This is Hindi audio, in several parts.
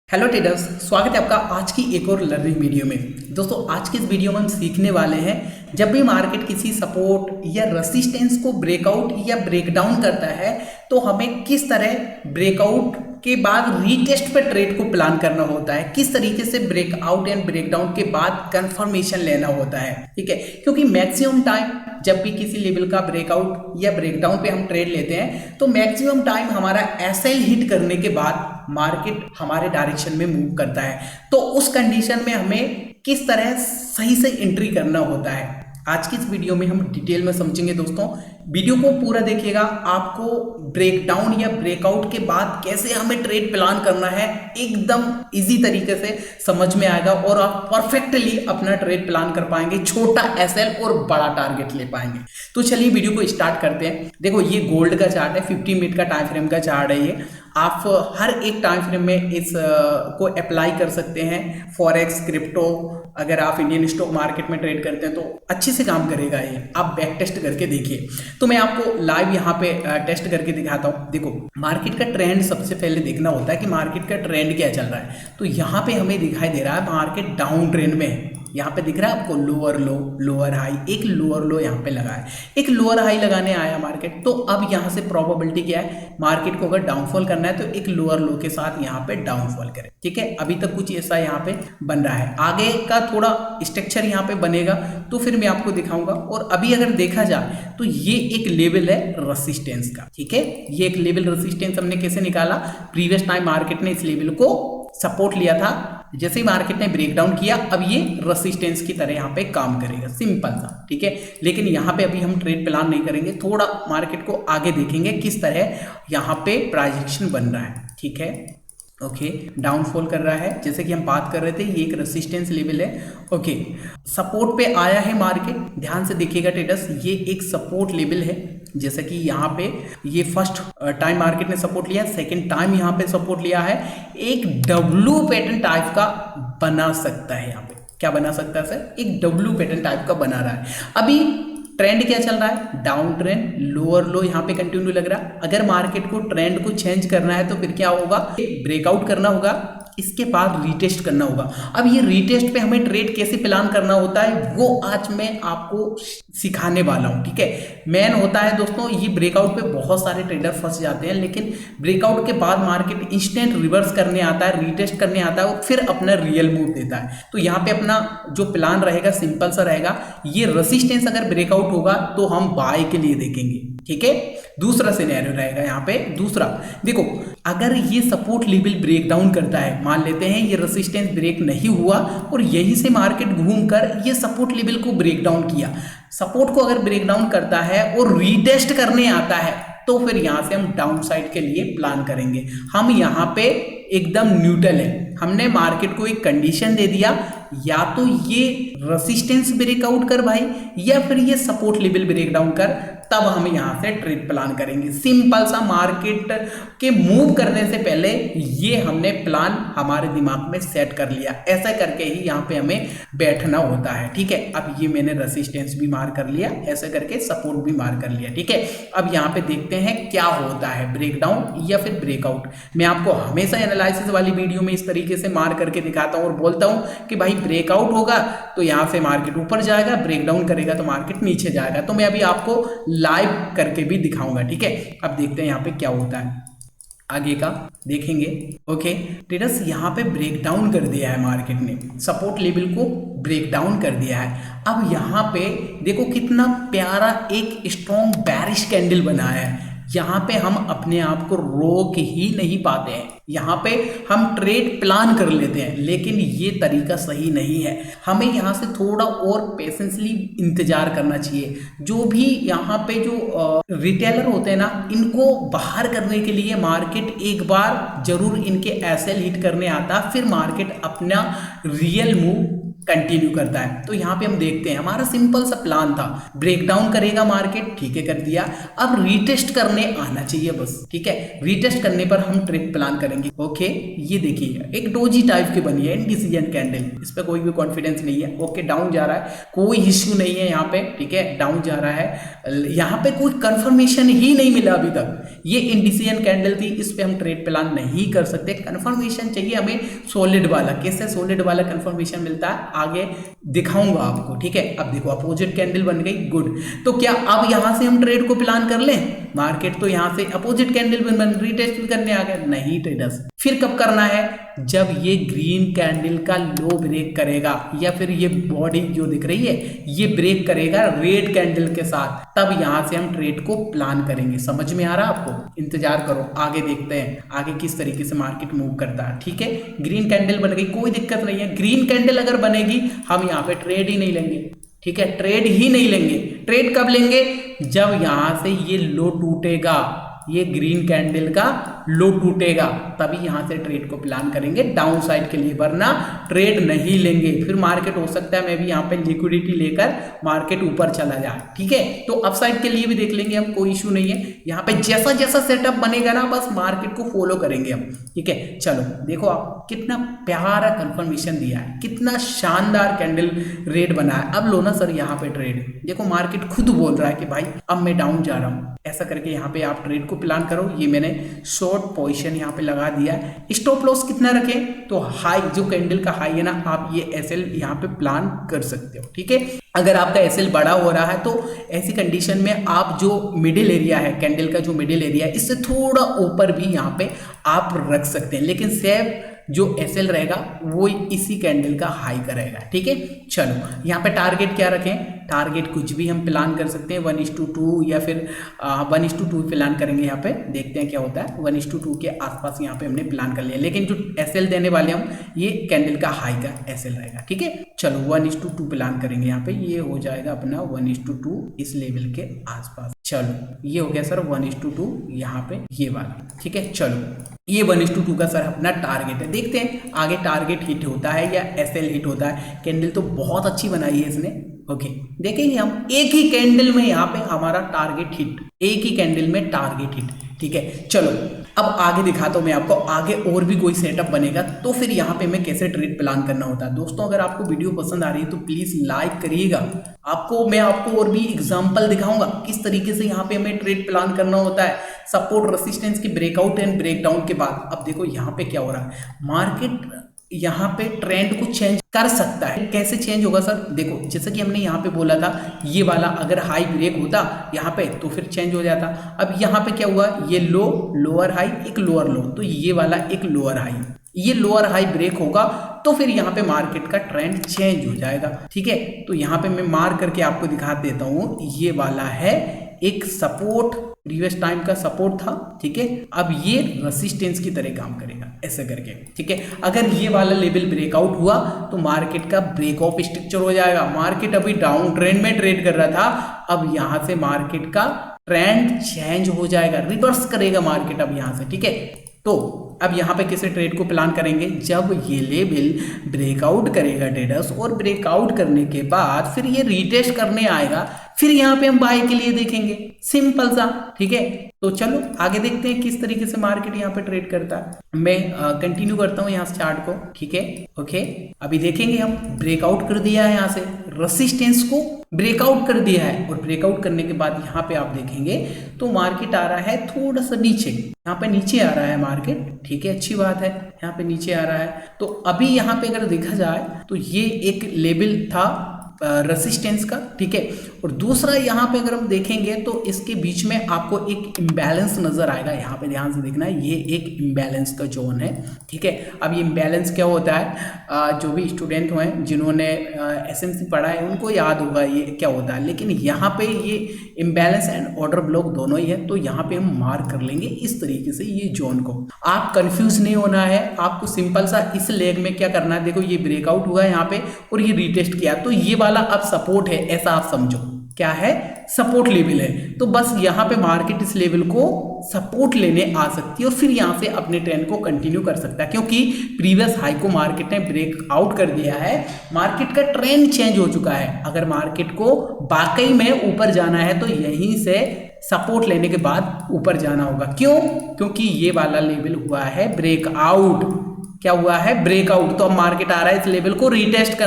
हेलो ट्रेडर्स, स्वागत है आपका आज की एक और लर्निंग वीडियो में। दोस्तों, आज की इस वीडियो में हम सीखने वाले हैं जब भी मार्केट किसी सपोर्ट या रेसिस्टेंस को ब्रेकआउट या ब्रेकडाउन करता है तो हमें किस तरह ब्रेकआउट के बाद रीटेस्ट पे ट्रेड को प्लान करना होता है, किस तरीके से ब्रेकआउट एंड ब्रेकडाउन के बाद कंफर्मेशन लेना होता है। ठीक है, क्योंकि मैक्सिमम टाइम जब भी किसी लेवल का ब्रेकआउट या ब्रेकडाउन पे हम ट्रेड लेते हैं तो मैक्सिमम टाइम हमारा एसएल हिट करने के बाद मार्केट हमारे डायरेक्शन में मूव करता है। तो उस कंडीशन में हमें किस तरह सही से एंट्री करना होता है, आज की इस वीडियो में हम डिटेल में समझेंगे। दोस्तों, वीडियो को पूरा देखिएगा, आपको ब्रेकडाउन या ब्रेकआउट के बाद कैसे हमें ट्रेड प्लान करना है एकदम इजी तरीके से समझ में आएगा और आप परफेक्टली अपना ट्रेड प्लान कर पाएंगे, छोटा एसएल और बड़ा टारगेट ले पाएंगे। तो चलिए वीडियो को स्टार्ट करते हैं। देखो, ये गोल्ड का चार्ट है, 50 मिनट का टाइम फ्रेम का चार्ट है। ये आप हर एक टाइम फ्रेम में इस को अप्लाई कर सकते हैं। फॉरेक्स, क्रिप्टो, अगर आप इंडियन स्टॉक मार्केट में ट्रेड करते हैं तो अच्छे से काम करेगा ये। आप बैक टेस्ट करके देखिए। तो मैं आपको लाइव यहाँ पे टेस्ट करके दिखाता हूँ। देखो, मार्केट का ट्रेंड सबसे पहले देखना होता है कि मार्केट का ट्रेंड क्या चल रहा है। तो यहाँ पे हमें दिखाई दे रहा है मार्केट डाउन ट्रेंड में है। यहाँ पे दिख रहा है आपको लोअर लो, लोअर हाई, एक लोअर लो यहाँ पे लगा है, एक लोअर हाई लगाने आया मार्केट। तो अब यहाँ से प्रोबेबिलिटी क्या है, मार्केट को अगर डाउनफॉल करना है तो एक लोअर लो के साथ यहाँ पे डाउनफॉल करे। ठीक है, अभी तक कुछ ऐसा यहाँ पे बन रहा है, आगे का थोड़ा स्ट्रक्चर यहाँ पे बनेगा तो फिर मैं आपको दिखाऊंगा। और अभी अगर देखा जाए तो ये एक लेवल है रेसिस्टेंस का। ठीक है, ये एक लेवल रेसिस्टेंस हमने कैसे निकाला, प्रीवियस टाइम मार्केट ने इस लेवल को सपोर्ट लिया था, जैसे ही मार्केट ने ब्रेकडाउन किया अब ये रेसिस्टेंस की तरह यहाँ पे काम करेगा, सिंपल सा। ठीक है, लेकिन यहाँ पे अभी हम ट्रेड प्लान नहीं करेंगे, थोड़ा मार्केट को आगे देखेंगे किस तरह यहाँ पे प्राइस एक्शन बन रहा है। ठीक है, ओके, डाउनफॉल कर रहा है, जैसे कि हम बात कर रहे थे, ये एक रेसिस्टेंस लेवल है। ओके, सपोर्ट पे आया है मार्केट, ध्यान से देखिएगा ट्रेडर्स, ये एक सपोर्ट लेवल है। जैसे कि यहाँ पे ये फर्स्ट टाइम मार्केट ने सपोर्ट लिया, सेकंड टाइम यहाँ पे सपोर्ट लिया है, एक डब्ल्यू पैटर्न टाइप का बना सकता है। यहाँ पे क्या बना सकता है सर, एक डब्ल्यू पैटर्न टाइप का बना रहा है। अभी ट्रेंड क्या चल रहा है, डाउन ट्रेंड, लोअर लो यहाँ पे कंटिन्यू लग रहा है। अगर मार्केट को ट्रेंड को चेंज करना है तो फिर क्या होगा, ब्रेकआउट करना होगा, इसके बाद रीटेस्ट करना होगा। अब ये रीटेस्ट पे हमें ट्रेड कैसे प्लान करना होता है वो आज मैं आपको सिखाने वाला हूँ। ठीक है, मेन होता है दोस्तों, ये ब्रेकआउट पे बहुत सारे ट्रेडर फंस जाते हैं, लेकिन ब्रेकआउट के बाद मार्केट इंस्टेंट रिवर्स करने आता है, रीटेस्ट करने आता है और फिर अपना रियल मूव देता है। तो यहाँ पे अपना जो प्लान रहेगा सिंपल सा रहेगा, ये रेसिस्टेंस अगर ब्रेकआउट होगा तो हम बाय के लिए देखेंगे। ठीक है, दूसरा सिनेरियो रहेगा यहाँ पे। दूसरा देखो, अगर ये सपोर्ट लेवल ब्रेक डाउन करता है, मान लेते हैं ये रेसिस्टेंस ब्रेक नहीं हुआ और यहीं से मार्केट घूमकर ये सपोर्ट लेवल को ब्रेक डाउन किया, सपोर्ट को अगर ब्रेक डाउन करता है और रीटेस्ट करने आता है तो फिर यहां से हम डाउन साइड के लिए प्लान करेंगे। हम यहाँ पे एकदम न्यूट्रल है, हमने मार्केट को एक कंडीशन दे दिया, या तो ये रेसिस्टेंस ब्रेकआउट कर भाई या फिर ये सपोर्ट लेवल ब्रेक डाउन कर, तब हम यहां से ट्रेड प्लान करेंगे। सिंपल सा, मार्केट के मूव करने से पहले ये हमने प्लान हमारे दिमाग में सेट कर लिया, ऐसा करके ही यहाँ पे हमें बैठना होता है। ठीक है, अब ये मैंने रेसिस्टेंस भी मार कर लिया, ऐसे करके सपोर्ट भी मार कर लिया। ठीक है, अब यहाँ पे देखते हैं क्या होता है, ब्रेकडाउन या फिर ब्रेकआउट। मैं आपको हमेशा एनालिसिस वाली वीडियो में इस तरीके से मार करके दिखाता हूँ और बोलता हूँ कि भाई ब्रेकआउट होगा तो यहाँ से मार्केट ऊपर जाएगा, ब्रेकडाउन करेगा तो मार्केट नीचे जाएगा। तो मैं अभी आपको लाइव करके भी दिखाऊंगा। ठीक है, अब देखते हैं यहाँ पे क्या होता है, आगे का देखेंगे। ओके ट्रेडर्स, यहाँ पे ब्रेक डाउन कर दिया है मार्केट ने, सपोर्ट लेवल को ब्रेक डाउन कर दिया है। अब यहाँ पे देखो कितना प्यारा एक स्ट्रॉन्ग बेरिश कैंडल बनाया है। यहाँ पे हम अपने आप को रोक ही नहीं पाते हैं, यहाँ पे हम ट्रेड प्लान कर लेते हैं, लेकिन ये तरीका सही नहीं है। हमें यहाँ से थोड़ा और पेशेंसली इंतजार करना चाहिए। जो भी यहाँ पे जो रिटेलर होते हैं ना, इनको बाहर करने के लिए मार्केट एक बार जरूर इनके एसएल हिट करने आता, फिर मार्केट अपना रियल मूव कंटिन्यू करता है। तो यहाँ पे हम देखते हैं हमारा सिंपल सा प्लान था, ब्रेकडाउन करेगा मार्केट, ठीक है कर दिया, अब रीटेस्ट करने आना चाहिए बस, ठीक है। रीटेस्ट करने पर हम ट्रेड प्लान करेंगे। ओके, ये देखिए एक डोजी टाइप की बनी है इंडिसीजन कैंडल, इस पर कोई भी कॉन्फिडेंस नहीं है। ओके, डाउन जा रहा है, कोई इश्यू नहीं है यहाँ पे, ठीक है, डाउन जा रहा है, यहाँ पे कोई कंफर्मेशन ही नहीं मिला अभी तक। ये इंडिसीजन कैंडल थी, इस पे हम ट्रेड प्लान नहीं कर सकते, कंफर्मेशन चाहिए हमें सॉलिड वाला। कैसे सॉलिड वाला कंफर्मेशन मिलता है आगे दिखाऊंगा आपको, ठीक है। अब देखो अपोजिट कैंडल बन गई, गुड। तो क्या अब यहां से हम ट्रेड को प्लान कर लें? मार्केट तो यहां से अपोजिट कैंडल बन रीटेस्ट करने आ गया, नहीं ट्रेडर्स। फिर कब करना है? जब ये ग्रीन कैंडल का लो ब्रेक करेगा या फिर ये बॉडी जो दिख रही है ये ब्रेक करेगा रेड कैंडल के साथ, तब यहां से हम ट्रेड को प्लान करेंगे। समझ में आ रहा है आपको? इंतजार करो, आगे देखते हैं आगे किस तरीके से मार्केट मूव करता है, ठीक है। ग्रीन कैंडल बन गई, कोई दिक्कत नहीं है। ग्रीन कैंडल अगर बनेगी हम यहाँ पे ट्रेड ही नहीं लेंगे, ठीक है, ट्रेड ही नहीं लेंगे। ट्रेड कब लेंगे? जब यहां से ये लो टूटेगा, ये ग्रीन कैंडल का लो टूटेगा, तभी यहां से ट्रेड को प्लान करेंगे डाउन साइड के लिए, वरना ट्रेड नहीं लेंगे। फिर मार्केट हो सकता है मैं भी यहाँ पे लिक्विडिटी लेकर मार्केट ऊपर चला जाए, ठीक है। तो अप साइड के लिए भी देख लेंगे हम, कोई इशू नहीं है। यहाँ पे जैसा जैसा सेटअप बनेगा ना बस मार्केट को फॉलो करेंगे हम, ठीक है। चलो देखो आप कितना प्यारा कंफर्मेशन दिया है, कितना शानदार कैंडल रेड बना है। अब लो ना सर यहाँ पे ट्रेड, देखो मार्केट खुद बोल रहा है कि भाई अब मैं डाउन जा रहा हूँ, ऐसा करके यहाँ पे आप ट्रेड को प्लान करो। ये मैंने शॉर्ट पोजीशन यहाँ पे लगा दिया है। स्टॉप लॉस कितना रखें? तो हाई, जो कैंडल का हाई है ना, आप ये एसएल यहाँ पे प्लान कर सकते हो, ठीक है। अगर आपका एसएल बड़ा हो रहा है तो ऐसी कंडीशन में आप जो मिडिल एरिया है, कैंडल का जो मिडिल एरिया है, इससे थोड़ा ऊपर भी यहाँ पे आप रख सकते हैं, लेकिन सेफ जो एसएल रहेगा वो इसी कैंडल का हाई का रहेगा, ठीक है। चलो यहाँ पे टारगेट क्या रखें? टारगेट कुछ भी हम प्लान कर सकते हैं, 1:2 या फिर 1:2 प्लान करेंगे। यहाँ पे देखते हैं क्या होता है। 1:2 के आसपास यहाँ पे हमने प्लान कर लिया, लेकिन जो एसएल देने वाले हम ये कैंडल का हाई का एसएल रहेगा, ठीक है। चलो 1:2 प्लान करेंगे यहाँ पे, ये हो जाएगा अपना 1:2 इस लेवल के आसपास। चलो ये हो गया सर 1:2 यहाँ पे ये वाला, ठीक है। चलो ये 1:2 का सर अपना टारगेट है। देखते हैं आगे टारगेट हिट होता है या एसएल हिट होता है। कैंडल तो बहुत अच्छी बनाई है इसने, ओके। देखेंगे हम एक ही कैंडल में यहाँ पे हमारा टारगेट हिट, एक ही कैंडल में टारगेट हिट, ठीक है। चलो अब आगे दिखाता हूँ मैं आपको, आगे और भी कोई सेटअप बनेगा तो फिर यहाँ पे मैं कैसे ट्रेड प्लान करना होता है। दोस्तों अगर आपको वीडियो पसंद आ रही है तो प्लीज लाइक करिएगा। मैं आपको और भी एग्जांपल दिखाऊंगा किस तरीके से यहाँ पे हमें ट्रेड प्लान करना होता है, सपोर्ट रेसिस्टेंस की ब्रेकआउट एंड ब्रेकडाउन के बाद। अब देखो यहाँ पे क्या हो रहा है, मार्केट यहाँ पे ट्रेंड को चेंज कर सकता है। कैसे चेंज होगा सर? देखो जैसा कि हमने यहाँ पे बोला था, ये वाला अगर हाई ब्रेक होता यहाँ पे तो फिर चेंज हो जाता। अब यहाँ पे क्या हुआ, ये लो, लोअर हाई, एक लोअर लो, तो ये वाला एक लोअर हाई, ये लोअर हाई ब्रेक होगा तो फिर यहाँ पे मार्केट का ट्रेंड चेंज हो जाएगा, ठीक है। तो यहाँ पे मैं मार्क करके आपको दिखा देता हूँ, ये वाला है एक सपोर्ट, प्रीवियस टाइम का सपोर्ट था, ठीक है। अब ये रेसिस्टेंस की तरह काम करेगा ऐसे करके, ठीक है। अगर ये वाला लेवल ब्रेकआउट हुआ तो मार्केट का ब्रेक ऑफ स्ट्रक्चर हो जाएगा। मार्केट अभी डाउन ट्रेंड में ट्रेड कर रहा था, अब यहां से मार्केट का ट्रेंड चेंज हो जाएगा, रिवर्स करेगा मार्केट अब यहां से, ठीक है। तो अब यहाँ पे किसी ट्रेड को प्लान करेंगे जब ये लेवल ब्रेकआउट करेगा ट्रेडर्स, और ब्रेकआउट करने के बाद फिर ये रीटेस्ट करने आएगा, फिर यहाँ पे हम बाय के लिए देखेंगे, सिंपल सा, ठीक है। तो चलो आगे देखते हैं किस तरीके से मार्केट यहाँ पे ट्रेड करता है। मैं कंटिन्यू करता हूँ यहाँ से चार्ट को, ठीक है, ओके। अभी देखेंगे हम ब्रेकआउट कर दिया है, यहाँ से रेसिस्टेंस को ब्रेकआउट कर दिया है, और ब्रेकआउट करने के बाद यहाँ पे आप देखेंगे तो मार्केट आ रहा है थोड़ा सा नीचे, यहाँ पे नीचे आ रहा है मार्केट, ठीक है, अच्छी बात है, यहाँ पे नीचे आ रहा है। तो अभी यहाँ पे अगर देखा जाए तो ये एक लेवल था रेसिस्टेंस का, ठीक है। और दूसरा यहाँ पे अगर हम देखेंगे तो इसके बीच में आपको एक इम्बैलेंस नजर आएगा, यहाँ पे ध्यान से देखना है, ये एक इम्बैलेंस का जोन है, ठीक है। अब ये इम्बैलेंस क्या होता है, जो भी स्टूडेंट हुए जिन्होंने एसएमसी पढ़ा है उनको याद होगा ये क्या होता है, लेकिन यहाँ पे ये इम्बैलेंस एंड ऑर्डर ब्लॉक दोनों ही है, तो यहाँ पे हम मार्क कर लेंगे इस तरीके से ये जोन को। आप कंफ्यूज नहीं होना है, आपको सिंपल सा इस लेग में क्या करना है, देखो ये ब्रेकआउट हुआ है यहाँ पे और ये रीटेस्ट किया, तो ये वाला अब सपोर्ट है ऐसा आप समझो, क्या है, सपोर्ट लेवल है। तो बस यहाँ पे मार्केट इस लेवल को सपोर्ट लेने आ सकती है और फिर यहाँ से अपने ट्रेंड को कंटिन्यू कर सकता है, क्योंकि प्रीवियस हाई को मार्केट ने ब्रेक आउट कर दिया है। मार्केट का ट्रेंड चेंज हो चुका है। अगर मार्केट को वाकई में ऊपर जाना है तो यहीं से सपोर्ट लेने के बाद ऊपर जाना होगा। क्यों? क्योंकि ये वाला लेवल हुआ है ब्रेकआउट। क्या हुआ है? ब्रेकआउट। तो अब मार्केट आ रहा है इस लेवल को रीटेस्ट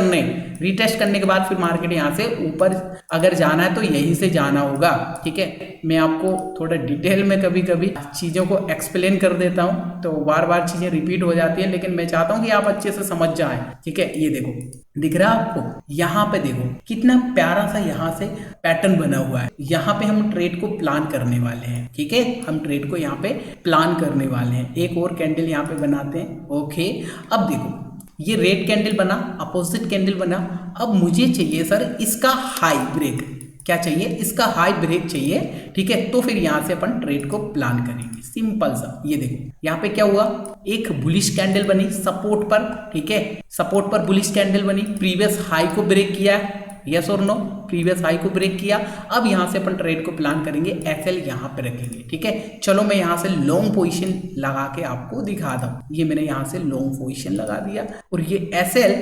करने के बाद फिर मार्केट यहाँ से ऊपर अगर जाना है तो यहीं से जाना होगा। ठीक है, मैं आपको थोड़ा डिटेल में कभी कभी चीज़ों को एक्सप्लेन कर देता हूँ, तो बार बार चीज़ें रिपीट हो जाती है, लेकिन मैं चाहता हूँ कि आप अच्छे से समझ जाएं। ठीक है, ये देखो, दिख रहा है आपको? यहाँ पे देखो कितना प्यारा सा यहाँ से पैटर्न बना हुआ है। यहाँ पे हम ट्रेड को प्लान करने वाले हैं। ठीक है, हम ट्रेड को यहाँ पे प्लान करने वाले हैं। एक और कैंडल यहाँ पे बनाते हैं। ओके, अब देखो ये रेड कैंडल बना, अपोजिट कैंडल बना। अब मुझे चाहिए सर इसका हाई ब्रेक। क्या चाहिए? इसका हाई ब्रेक चाहिए। ठीक है, तो फिर यहाँ से अपन ट्रेड को प्लान करेंगे, सिंपल सा। ये देखो यहाँ पे क्या हुआ, एक बुलिश कैंडल बनी सपोर्ट पर। ठीक है, सपोर्ट पर बुलिश कैंडल बनी, प्रीवियस हाई को ब्रेक किया, यस और नो, प्रीवियस हाई को ब्रेक किया। अब यहाँ से अपन ट्रेड को प्लान करेंगे, एसएल यहाँ पे रखेंगे। ठीक है, चलो मैं यहाँ से लॉन्ग पोजीशन लगा के आपको दिखाता हूँ। ये मैंने यहाँ से लॉन्ग पोजीशन लगा दिया और ये एसएल,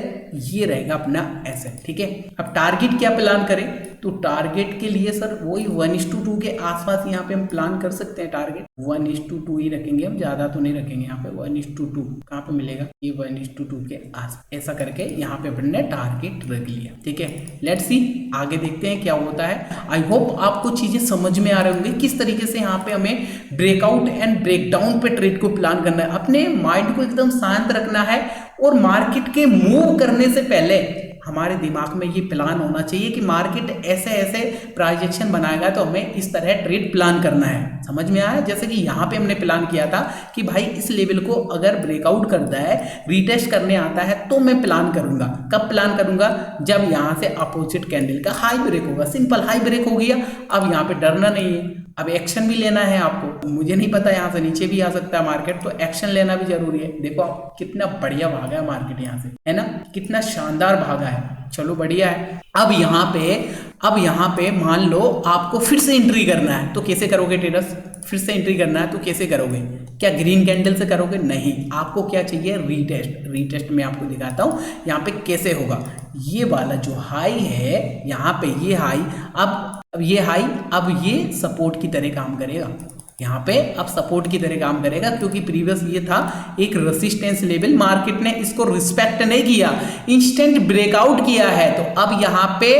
ये रहेगा अपना एसएल। ठीक है, अब टारगेट क्या प्लान करें? तो टारगेट के लिए सर वही 1:2 के आसपास यहाँ पे हम प्लान कर सकते हैं। टारगेट 1:2 ही रखेंगे हम, ज्यादा तो नहीं रखेंगे। यहाँ पे 1:2 कहाँ पे मिलेगा? ये 1:2 के आस, ऐसा करके यहाँ पे अपन ने टारगेट रख लिया। ठीक है, लेट्स सी आगे देखते हैं क्या होता है। आई होप आपको चीजें समझ में आ रही होंगी किस तरीके से यहाँ पे हमें ब्रेकआउट एंड ब्रेकडाउन पे ट्रेड को प्लान करना है। अपने माइंड को एकदम शांत रखना है और मार्केट के मूव करने से पहले हमारे दिमाग में ये प्लान होना चाहिए कि मार्केट ऐसे ऐसे प्राइजेक्शन बनाएगा तो हमें इस तरह ट्रेड प्लान करना है। समझ में आया? जैसे कि यहाँ पे हमने प्लान किया था कि भाई इस लेवल को अगर ब्रेकआउट करता है, रीटेस्ट करने आता है, तो मैं प्लान करूंगा। कब प्लान करूंगा? जब यहाँ से अपोजिट कैंडल का हाई ब्रेक होगा। सिंपल, हाई ब्रेक हो गया। अब यहाँ पे डरना नहीं है, अब एक्शन भी लेना है आपको। मुझे नहीं पता, यहाँ से नीचे भी आ सकता है मार्केट, तो एक्शन लेना भी जरूरी है। देखो कितना बढ़िया भागा है मार्केट यहाँ से, है ना? कितना शानदार भागा है। चलो बढ़िया है। अब यहाँ पे मान लो आपको फिर से एंट्री करना है, तो कैसे करोगे ट्रेडर्स? फिर से एंट्री करना है तो कैसे करोगे? क्या ग्रीन कैंडल से करोगे? नहीं, आपको क्या चाहिए? रीटेस्ट में आपको दिखाता हूँ यहाँ पे कैसे होगा। ये वाला जो हाई है यहाँ पे, ये हाई, अब ये हाई, अब ये सपोर्ट की तरह काम करेगा। यहाँ पे अब सपोर्ट की तरह काम करेगा, क्योंकि प्रीवियस ये था एक रेजिस्टेंस लेवल, मार्केट ने इसको रिस्पेक्ट नहीं किया, इंस्टेंट ब्रेकआउट किया है। तो अब यहाँ पे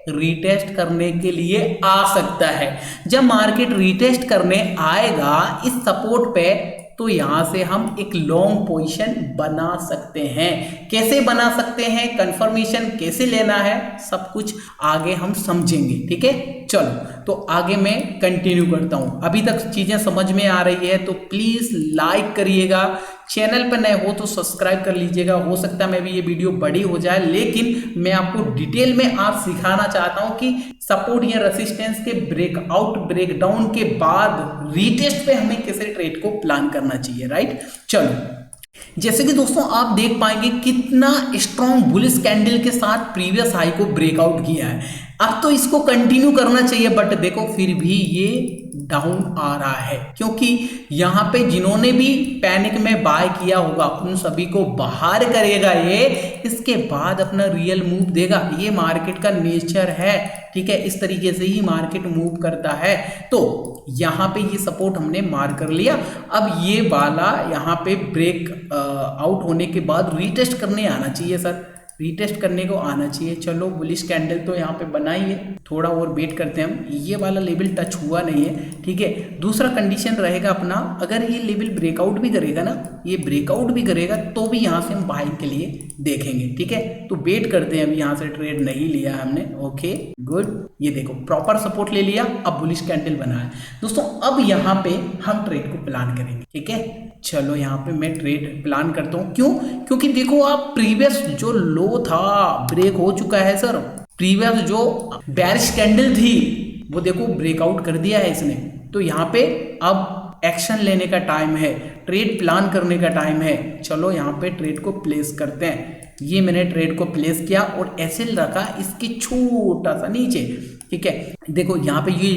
रीटेस्ट करने के लिए आ सकता है। जब मार्केट रीटेस्ट करने आएगा इस सपोर्ट पे, तो यहां से हम एक लॉन्ग पोजीशन बना सकते हैं। कैसे बना सकते हैं, कंफर्मेशन कैसे लेना है, सब कुछ आगे हम समझेंगे। ठीक है, चलो तो आगे मैं कंटिन्यू करता हूं। अभी तक चीजें समझ में आ रही है तो प्लीज लाइक करिएगा, चैनल पर नए हो तो सब्सक्राइब कर लीजिएगा। हो सकता है मैं भी ये वीडियो बड़ी हो जाए, लेकिन मैं आपको डिटेल में आज सिखाना चाहता हूं कि सपोर्ट या रेजिस्टेंस के ब्रेकआउट ब्रेकडाउन के बाद रीटेस्ट पे हमें कैसे ट्रेड को प्लान करना चाहिए। राइट, चलो जैसे कि दोस्तों आप देख पाएंगे कितना स्ट्रॉन्ग बुलिश कैंडल के साथ प्रीवियस हाई को ब्रेकआउट किया है। अब तो इसको कंटिन्यू करना चाहिए, बट देखो फिर भी ये डाउन आ रहा है, क्योंकि यहाँ पे जिन्होंने भी पैनिक में बाय किया होगा उन सभी को बाहर करेगा ये, इसके बाद अपना रियल मूव देगा। ये मार्केट का नेचर है। ठीक है, इस तरीके से ही मार्केट मूव करता है। तो यहाँ पे ये सपोर्ट हमने मार कर लिया। अब ये वाला यहाँ पे ब्रेक आउट होने के बाद रीटेस्ट करने आना चाहिए सर, रीटेस्ट करने को आना चाहिए। चलो बुलिश कैंडल तो यहाँ पे बनाई है, थोड़ा और वेट करते हैं हम। ये वाला लेवल टच हुआ नहीं है। ठीक है, दूसरा कंडीशन रहेगा अपना, अगर ये लेवल ब्रेकआउट भी करेगा ना, ये ब्रेकआउट भी करेगा तो भी यहाँ से हम बाइंग के लिए देखेंगे। ठीक है, तो वेट करते हैं। अभी यहाँ से ट्रेड नहीं लिया हमने। ओके गुड, ये देखो प्रॉपर सपोर्ट ले लिया, अब बुलिश कैंडल बना है दोस्तों। अब यहाँ पे हम ट्रेड को प्लान करेंगे। ठीक है, चलो यहाँ पे मैं ट्रेड प्लान करता हूँ। क्यों? क्योंकि देखो आप प्रीवियस जो लो था ब्रेक हो चुका है सर। प्रीवियस जो बेरिश कैंडल थी वो देखो ब्रेकआउट कर दिया है इसने। तो यहाँ पे अब एक्शन लेने का टाइम है, ट्रेड प्लान करने का टाइम है। चलो यहाँ पे ट्रेड को प्लेस करते हैं। ये मैंने ट्रेड को प्लेस किया और ऐसे रखा इसके छोटा सा नीचे। ठीक है। देखो यहाँ पे ये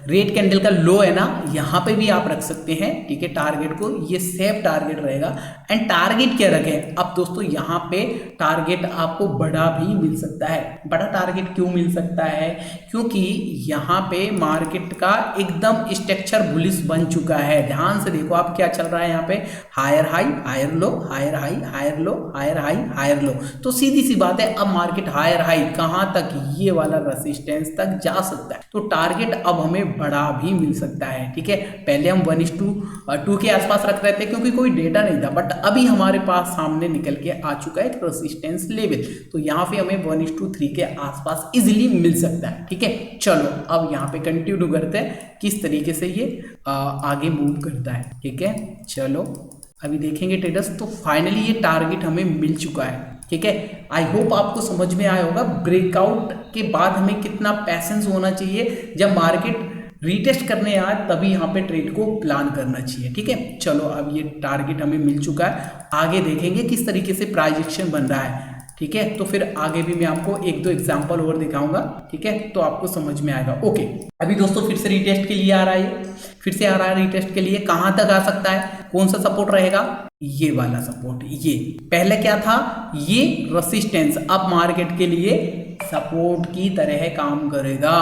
रेड कैंडल का लो है ना, यहाँ पे भी आप रख सकते हैं, ठीक है, टारगेट को। ये सेफ टारगेट रहेगा। एंड टारगेट क्या रखें अब दोस्तों, यहाँ पे टारगेट आपको बड़ा भी मिल सकता है। बड़ा टारगेट क्यों मिल सकता है? क्योंकि यहाँ पे मार्केट का एकदम स्ट्रक्चर बुलिश बन चुका है। ध्यान से देखो आप क्या चल रहा है यहाँ पे, higher high higher low, higher high higher low, higher high higher low. तो सीधी सी बात है, अब मार्केट हायर हाई कहाँ तक, ये वाला रेजिस्टेंस तक जा सकता है। तो टारगेट अब हमें बड़ा भी मिल सकता है, ठीक है। पहले हम 1:2 के आसपास रख रहे थे क्योंकि कोई डेटा नहीं था, बट अभी हमारे पास सामने निकल के आ चुका है एक रेजिस्टेंस लेवल। तो यहाँ पे हमें 1:3 के आसपास इजिली मिल सकता है, ठीक है। चलो अब यहाँ पे कंटिन्यू करते हैं किस तरीके से ये आगे मूव करता है, ठीक है। चलो अभी देखेंगे ट्रेडर्स। तो फाइनली ये टारगेट हमें मिल चुका है, ठीक है। आई होप आपको समझ में आया होगा ब्रेकआउट के बाद हमें कितना पैसेंस होना चाहिए। जब मार्केट रीटेस्ट करने आए तभी यहाँ पे ट्रेड को प्लान करना चाहिए, ठीक है। चलो अब ये टारगेट हमें मिल चुका है, आगे देखेंगे किस तरीके से प्राइस एक्शन बन रहा है, ठीक है। तो फिर आगे भी मैं आपको 1-2 एग्जांपल और दिखाऊंगा, ठीक है, तो आपको समझ में आएगा। ओके अभी दोस्तों फिर से रीटेस्ट के लिए आ रहा है, फिर से आ रहा है रीटेस्ट के लिए। कहां तक आ सकता है, कौन सा सपोर्ट रहेगा, ये वाला सपोर्ट। ये पहले क्या था, ये रेजिस्टेंस अब मार्केट के लिए सपोर्ट की तरह काम करेगा।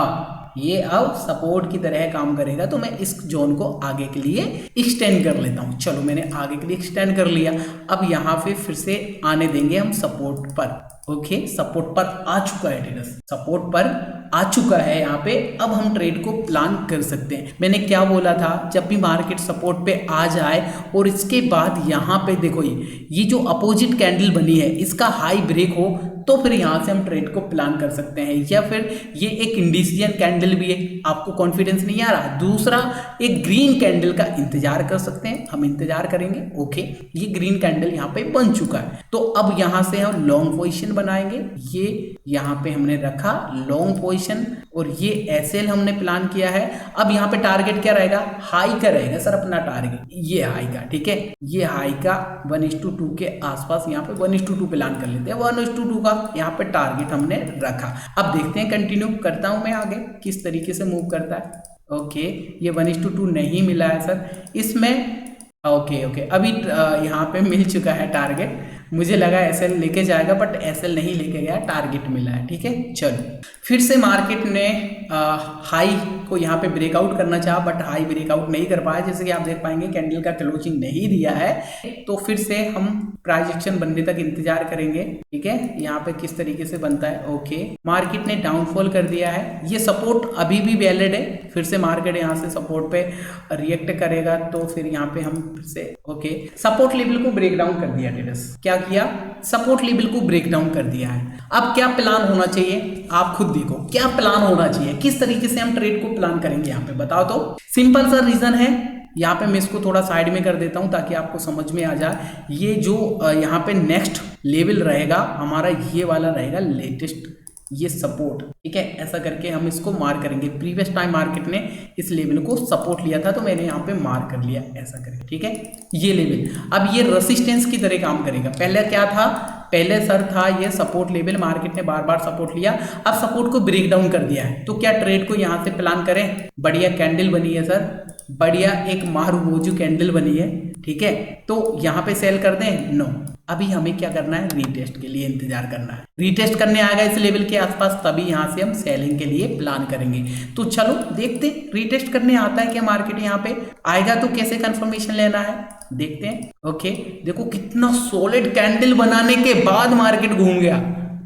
ये अब सपोर्ट की तरह काम करेगा। तो मैं इस जोन को आगे के लिए एक्सटेंड कर लेता हूं। चलो मैंने आगे के लिए एक्सटेंड कर लिया। अब यहां पे फिर से आने देंगे हम सपोर्ट पर। ओके सपोर्ट पर आ चुका है ट्रेडर्स, सपोर्ट पर आ चुका है यहाँ पे। अब हम ट्रेड को प्लान कर सकते हैं। मैंने क्या बोला था, जब भी मार्केट सपोर्ट पे आ जाए और इसके बाद यहाँ पे देखो ये जो अपोजिट कैंडल बनी है इसका हाई ब्रेक हो तो फिर यहाँ से हम ट्रेड को प्लान कर सकते हैं। या फिर ये एक इंडिसीजन कैंडल भी है, आपको कॉन्फिडेंस नहीं आ रहा, दूसरा एक ग्रीन कैंडल का इंतजार कर सकते हैं, हम इंतजार करेंगे। ओके ये ग्रीन कैंडल यहाँ पे बन चुका है। तो अब यहाँ से हम लॉन्ग पोजीशन बनाएंगे। ये यहाँ पे हमने रखा लॉन्ग पोजीशन और ये एसएल हमने प्लान किया है। अब यहाँ पे टारगेट क्या रहेगा, हाई का रहेगा सर अपना टारगेट, ये हाई का, ठीक है। ये हाई का 1:2 के आसपास यहाँ पे 1:2 प्लान कर लेते हैं। 1:2 का यहाँ पे टारगेट हमने रखा। अब देखते हैं, कंटिन्यू करता हूं मैं आगे किस तरीके से मूव करता है। ओके ये 1:2 नहीं मिला है सर इसमें। ओके अभी यहाँ पे मिल चुका है टारगेट। मुझे लगा एसएल लेके जाएगा बट एसएल नहीं लेके गया, टारगेट मिला है, ठीक है। चलो फिर से मार्केट ने हाई को यहाँ पे ब्रेकआउट करना चाहा बट हाई ब्रेकआउट नहीं कर पाया। जैसे कि आप देख पाएंगे कैंडल का क्लोजिंग नहीं दिया है। तो फिर से हम प्राइस एक्शन बनने तक इंतजार करेंगे, ठीक है। यहाँ पे किस तरीके से बनता है। ओके मार्केट ने डाउनफॉल कर दिया है, ये सपोर्ट अभी भी वैलिड है। फिर से मार्केट यहाँ से सपोर्ट पे रिएक्ट करेगा तो फिर यहाँ पे हम फिर से ओके सपोर्ट लेवल को ब्रेक डाउन कर दिया ट्रेडर्स। क्या किया, सपोर्ट लेवल को ब्रेक डाउन कर दिया है। अब क्या प्लान होना चाहिए, आप खुद देखो क्या प्लान होना चाहिए, किस तरीके से हम ट्रेड को प्लान करेंगे यहाँ पे बताओ तो। सिंपल सा रीजन है, यहाँ पे मैं इसको थोड़ा साइड में कर देता हूँ ताकि आपको समझ में आ जाए। ये जो यहाँ पे नेक्स्ट लेवल रहेगा हमारा, ये वाला रहेगा लेटेस्ट ये सपोर्ट, ठीक है। ऐसा करके हम इसको मार्क करेंगे। प्रीवियस टाइम मार्केट ने इस लेवल को सपोर्ट लिया था तो मैंने यहाँ पे मार्क कर लिया ऐसा करके, ठीक है। ये लेवल अब ये रेजिस्टेंस की तरह काम करेगा। पहले क्या था, पहले सर था ये सपोर्ट लेवल, मार्केट ने बार बार सपोर्ट लिया, अब सपोर्ट को ब्रेक डाउन कर दिया है। तो क्या ट्रेड को यहाँ से प्लान करें, बढ़िया कैंडल बनी है सर, बढ़िया एक मारुबोजू कैंडल बनी है, ठीक है। तो यहाँ पे सेल कर दें, नो। अभी हमें क्या करना है, रीटेस्ट के लिए इंतजार करना है। रीटेस्ट करने आएगा इस लेवल के आसपास तभी यहाँ से हम सेलिंग के लिए प्लान करेंगे। तो चलो देखते रीटेस्ट करने आता है क्या मार्केट, यहाँ पे आएगा तो कैसे कंफर्मेशन लेना है देखते हैं। ओके देखो कितना सॉलिड कैंडल बनाने के बाद मार्केट घूम गया,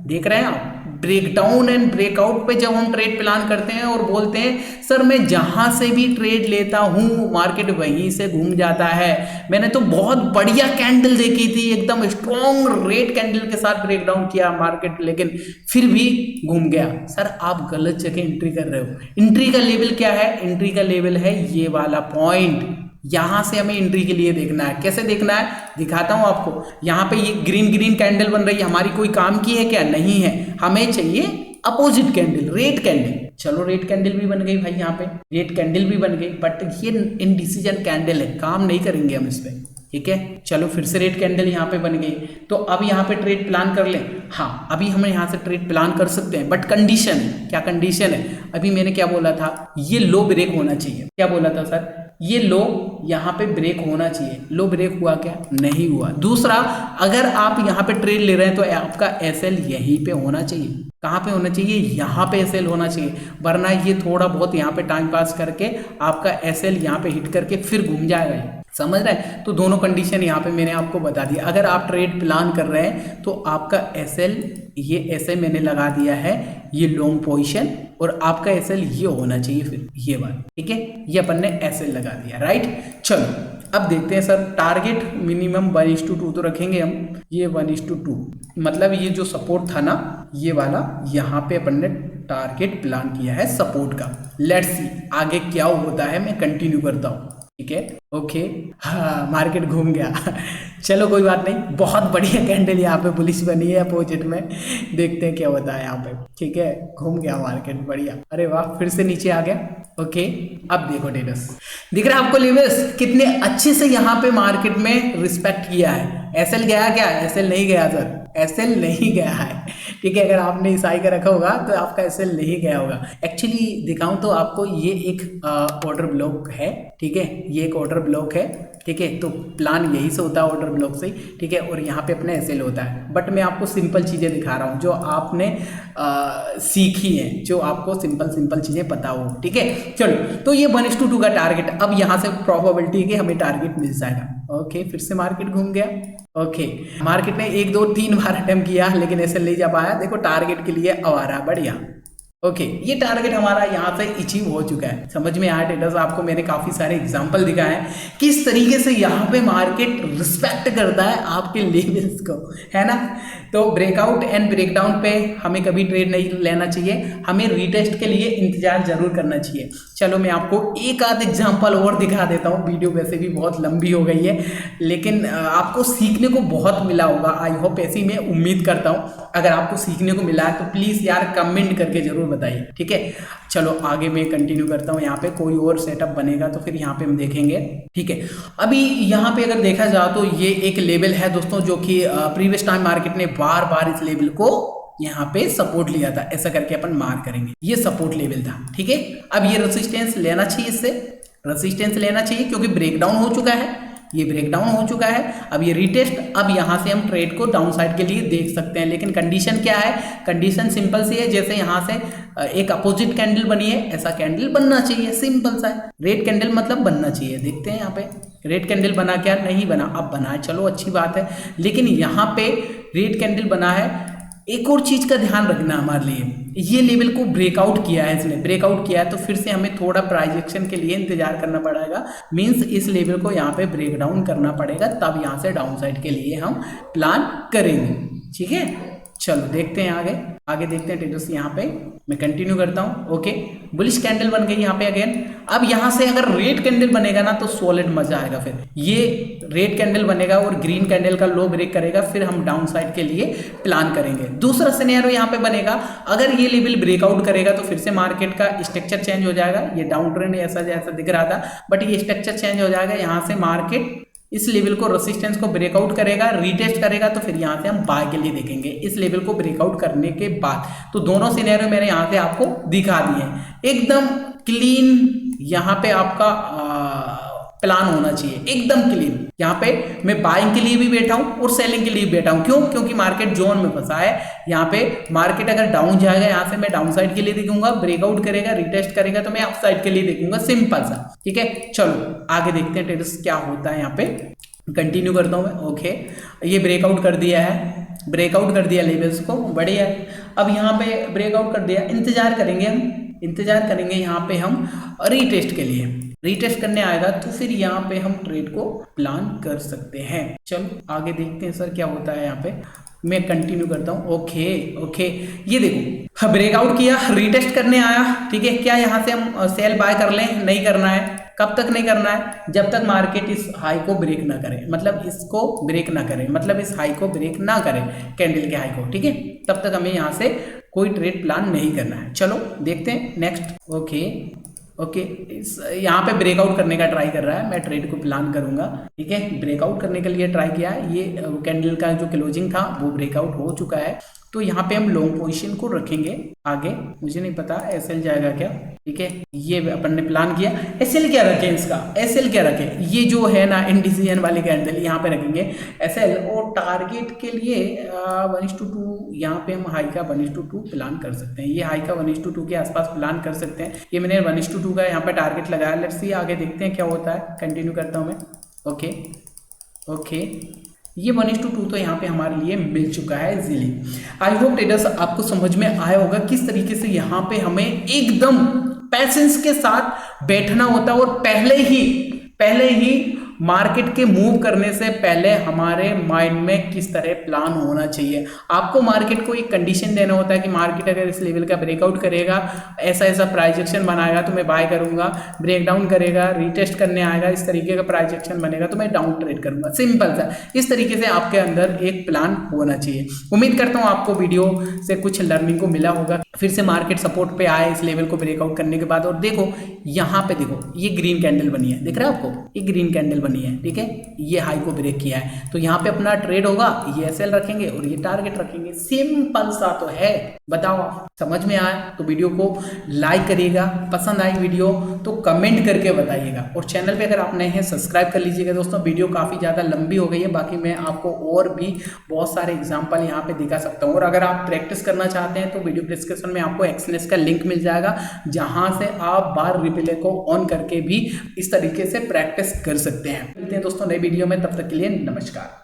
देख रहे हैं आप। ब्रेकडाउन एंड ब्रेकआउट पे जब हम ट्रेड प्लान करते हैं और बोलते हैं सर मैं जहां से भी ट्रेड लेता हूं मार्केट वहीं से घूम जाता है। मैंने तो बहुत बढ़िया कैंडल देखी थी, एकदम स्ट्रॉन्ग रेड कैंडल के साथ ब्रेकडाउन किया मार्केट, लेकिन फिर भी घूम गया। सर आप गलत जगह एंट्री कर रहे हो। एंट्री का लेवल क्या है, एंट्री का लेवल है ये वाला पॉइंट, यहां से हमें एंट्री के लिए देखना है। कैसे देखना है दिखाता हूं आपको। यहाँ पे ये ग्रीन कैंडल बन रही है, हमारी कोई काम की है क्या, नहीं है। हमें चाहिए अपोजिट कैंडल, रेड कैंडल। चलो रेड कैंडल भी बन गई भाई, यहाँ पे रेड कैंडल भी बन गई, बट ये इनडिसीजन कैंडल है, काम नहीं करेंगे हम इस पे। ठीक है। चलो फिर से रेड कैंडल यहाँ पे बन गई, तो अब यहाँ पे ट्रेड प्लान कर लें। हाँ, अभी हम यहाँ से ट्रेड प्लान कर सकते हैं, बट कंडीशन है। क्या कंडीशन है? अभी मैंने क्या बोला था, ये लो ब्रेक होना चाहिए। क्या बोला था सर? ये लो यहाँ पे ब्रेक होना चाहिए। लो ब्रेक हुआ क्या? नहीं हुआ। दूसरा, अगर आप यहाँ पे ट्रेड ले रहे हैं तो आपका एसएल यहीं पे होना चाहिए। कहाँ पे होना चाहिए? यहाँ पे एसएल होना चाहिए, वरना ये थोड़ा बहुत यहाँ पे टाइम पास करके आपका एसएल यहाँ पे हिट करके फिर घूम जाएगा। समझ रहे हैं? तो दोनों कंडीशन यहाँ पे मैंने आपको बता दी। अगर आप ट्रेड प्लान कर रहे हैं तो आपका एसएल, ये ऐसे मैंने लगा दिया है, ये लॉन्ग पोजीशन, और आपका एसएल ये होना चाहिए फिर ये बात, ठीक है। ये अपन ने एसएल लगा दिया, राइट। चलो अब देखते हैं सर, टारगेट मिनिमम 1:2 तो रखेंगे हम। ये 1:2 मतलब ये जो सपोर्ट था ना, ये वाला, यहाँ पे अपन ने टारगेट प्लान किया है सपोर्ट का। लेट्स सी आगे क्या होता है, मैं कंटिन्यू करता हूँ, ठीक है। ओके, हाँ मार्केट घूम गया चलो कोई बात नहीं, बहुत बढ़िया कैंडल यहाँ पे बुलिश बनी है अपोजिट में। देखते हैं क्या होता है यहाँ पे, ठीक है। घूम गया मार्केट, बढ़िया। अरे वाह, फिर से नीचे आ गया। ओके, अब देखो ट्रेडर्स, दिख रहा है आपको लेवल्स कितने अच्छे से यहाँ पे मार्केट में रिस्पेक्ट किया है। एसएल गया क्या? एसएल नहीं गया सर, एसएल नहीं गया है, ठीक है। अगर आपने इस आई का रखा होगा तो आपका एसएल नहीं गया होगा। एक्चुअली दिखाऊं तो आपको ये एक ऑर्डर ब्लॉक है, ठीक है। ये एक ऑर्डर ब्लॉक है, ठीक है। तो प्लान यही से होता है ऑर्डर ब्लॉक से, ठीक है। और यहाँ पे अपना एसएल होता है, बट मैं आपको सिंपल चीज़ें दिखा रहा हूँ जो आपने सीखी हैं, जो आपको सिंपल चीज़ें पता हो, ठीक है। चलो, तो ये 1:2 का टारगेट, अब यहाँ से प्रोबेबिलिटी है कि हमें टारगेट मिल जाएगा। ओके, फिर से मार्केट घूम गया। ओके, मार्केट ने 1 2 3 बार अटेम्प्ट किया, लेकिन ऐसे नहीं जा पाया। देखो टारगेट के लिए अब आ रहा है, बढ़िया। ओके, ये टारगेट हमारा यहाँ से अचीव हो चुका है। समझ में आया ट्रेडर्स? आपको मैंने काफ़ी सारे एग्जांपल दिखाए हैं किस तरीके से यहाँ पे मार्केट रिस्पेक्ट करता है आपके लेवल्स को, है ना। तो ब्रेकआउट एंड ब्रेकडाउन पे हमें कभी ट्रेड नहीं लेना चाहिए, हमें रीटेस्ट के लिए इंतजार जरूर करना चाहिए। चलो मैं आपको एक आध एग्जाम्पल और दिखा देता हूँ। वीडियो वैसे भी बहुत लंबी हो गई है, लेकिन आपको सीखने को बहुत मिला होगा। आई होप, ऐसी मैं उम्मीद करता हूँ। अगर आपको सीखने को मिला है तो प्लीज़ यार कमेंट करके जरूर बताइए, ठीक है। चलो आगे मैं कंटिन्यू करता हूँ। यहाँ पे कोई और सेटअप बनेगा तो फिर यहाँ पे हम देखेंगे, ठीक है। अभी यहाँ पे अगर देखा जाए तो ये एक लेवल है दोस्तों, जो कि प्रीवियस टाइम मार्केट ने बार बार इस लेवल को यहाँ पे सपोर्ट लिया था। ऐसा करके अपन मार्क करेंगे, ये सपोर्ट लेवल था, ठीक है। अब ये रेजिस्टेंस लेना चाहिए, इससे रेजिस्टेंस लेना चाहिए क्योंकि ब्रेकडाउन हो चुका है, ये ब्रेकडाउन हो चुका है। अब ये रिटेस्ट, अब यहाँ से हम ट्रेड को डाउन साइड के लिए देख सकते हैं। लेकिन कंडीशन क्या है? कंडीशन सिंपल सी है, जैसे यहाँ से एक अपोजिट कैंडल बनी है, ऐसा कैंडल बनना चाहिए, सिंपल सा है। रेड कैंडल मतलब बनना चाहिए। देखते हैं यहाँ पे रेड कैंडल बना क्या? नहीं बना। अब बना है, चलो अच्छी बात है। लेकिन यहाँ पे रेड कैंडल बना है, एक और चीज का ध्यान रखना हमारे लिए, ये लेवल को ब्रेकआउट किया है, इसने ब्रेकआउट किया है तो फिर से हमें थोड़ा प्राइस एक्शन के लिए इंतजार करना पड़ेगा। मींस इस लेवल को यहाँ पे ब्रेक डाउन करना पड़ेगा, तब यहाँ से डाउन साइड के लिए हम प्लान करेंगे, ठीक है। चलो देखते हैं आगे देखते हैं ट्रेडर्स। यहाँ पे मैं कंटिन्यू करता हूँ। ओके, बुलिश कैंडल बन गई यहाँ पे अगेन। अब यहाँ से अगर रेड कैंडल बनेगा ना तो सॉलिड मजा आएगा। फिर ये रेड कैंडल बनेगा और ग्रीन कैंडल का लो ब्रेक करेगा, फिर हम डाउन साइड के लिए प्लान करेंगे। दूसरा सिनेरियो यहाँ पे बनेगा, अगर ये लेवल ब्रेकआउट करेगा तो फिर से मार्केट का स्ट्रक्चर चेंज हो जाएगा। ये डाउन ट्रेंड ऐसा जैसा दिख रहा था, बट ये स्ट्रक्चर चेंज हो जाएगा। यहाँ से मार्केट इस लेवल को, रेजिस्टेंस को ब्रेकआउट करेगा, रीटेस्ट करेगा, तो फिर यहाँ से हम बाय के लिए देखेंगे इस लेवल को ब्रेकआउट करने के बाद। तो दोनों सिनेरियो मैंने यहाँ से आपको दिखा दिए हैं, एकदम क्लीन। यहाँ पे आपका प्लान होना चाहिए एकदम क्लीन। यहाँ पे मैं बाइंग के लिए भी बैठा हूँ और सेलिंग के लिए भी बैठा हूँ। क्यों? क्योंकि मार्केट जोन में फंसा है। यहाँ पे मार्केट अगर डाउन जाएगा, यहाँ से मैं डाउन साइड के लिए देखूंगा, ब्रेकआउट करेगा, रिटेस्ट करेगा तो मैं अप साइड के लिए देखूंगा, सिंपल सा, ठीक है। चलो आगे देखते हैं ट्रेडर्स क्या होता है। यहाँ पे कंटिन्यू करता हूँ मैं। ओके, ये ब्रेकआउट कर दिया है, ब्रेकआउट कर दिया लेवल्स को, बढ़िया। अब यहाँ पे ब्रेकआउट कर दिया, इंतजार करेंगे यहाँ पे हम रीटेस्ट के लिए। रीटेस्ट करने आएगा तो फिर यहाँ पे हम ट्रेड को प्लान कर सकते हैं। चलो आगे देखते हैं सर क्या होता है। यहाँ पे मैं कंटिन्यू करता हूँ। ओके, ये देखो ब्रेकआउट किया, रीटेस्ट करने आया, ठीक है। क्या यहाँ से हम सेल बाय कर लें? नहीं करना है। कब तक नहीं करना है? जब तक मार्केट इस हाई को ब्रेक ना करे, मतलब इसको ब्रेक ना करे, मतलब इस हाई को ब्रेक ना करे, कैंडल के हाई को, ठीक है। तब तक हमें यहाँ से कोई ट्रेड प्लान नहीं करना है। चलो देखते हैं नेक्स्ट। ओके, ओके, इस यहाँ पे ब्रेकआउट करने का ट्राई कर रहा है, मैं ट्रेड को प्लान करूंगा। ठीक है, ब्रेकआउट करने के लिए ट्राई किया है, ये कैंडल का जो क्लोजिंग था वो ब्रेकआउट हो चुका है। तो यहाँ पे हम लॉन्ग पोजीशन को रखेंगे आगे, मुझे नहीं पता एसएल जाएगा क्या। ठीक है, ये अपन ने प्लान किया। एसएल क्या रखें, इसका एसएल क्या रखें, ये जो है ना इंडिसीजन वाली कैंडल यहाँ पे रखेंगे एसएल, और टारगेट के लिए 1:2 यहाँ पे हम हाई का 1:2 प्लान कर सकते हैं। ये हाई का 1:2 के आसपास प्लान कर सकते हैं। ये मैंने 1:2 का यहाँ पे टारगेट लगाया। लेट्स सी आगे देखते हैं क्या होता है, कंटिन्यू करता हूँ मैं। ओके ओके, ये 1:2 तो यहाँ पे हमारे लिए मिल चुका है इजीली। आई होप ट्रेडर्स आपको समझ में आया होगा किस तरीके से यहाँ पे हमें एकदम पैसेंस के साथ बैठना होता है, और पहले ही मार्केट के मूव करने से पहले हमारे माइंड में किस तरह प्लान होना चाहिए। आपको मार्केट को एक कंडीशन देना होता है कि मार्केट अगर इस लेवल का ब्रेकआउट करेगा, ऐसा ऐसा प्राइस एक्शन बनाएगा तो मैं बाय करूंगा, ब्रेक डाउन करेगा, रीटेस्ट करने आएगा, इस तरीके का प्राइस एक्शन बनेगा तो मैं डाउन ट्रेड करूंगा। सिंपल सा, इस तरीके से आपके अंदर एक प्लान होना चाहिए। उम्मीद करता हूँ आपको वीडियो से कुछ लर्निंग को मिला होगा। फिर से मार्केट सपोर्ट पे आए इस लेवल को ब्रेकआउट करने के बाद, और देखो यहाँ पे देखो ये ग्रीन कैंडल बनी है, दिख रहा है आपको, ये ग्रीन कैंडल बनी है। ठीक है, ये हाई को ब्रेक किया है, तो यहाँ पे अपना ट्रेड होगा, ये एसएल रखेंगे और ये टारगेट रखेंगे। सिंपल सा तो है। बताओ समझ में आया तो वीडियो को लाइक करिएगा, पसंद आई वीडियो तो कमेंट करके बताइएगा, और चैनल पे अगर आप नए हैं सब्सक्राइब कर लीजिएगा। दोस्तों वीडियो काफ़ी ज़्यादा लंबी हो गई है, बाकी मैं आपको और भी बहुत सारे एग्जाम्पल यहाँ पे दिखा सकता हूँ। और अगर आप प्रैक्टिस करना चाहते हैं तो वीडियो डिस्क्रिप्शन में आपको एक्सएलएस का लिंक मिल जाएगा, जहाँ से आप बार रिप्ले को ऑन करके भी इस तरीके से प्रैक्टिस कर सकते हैं। मिलते हैं दोस्तों नई वीडियो में, तब तक के लिए नमस्कार।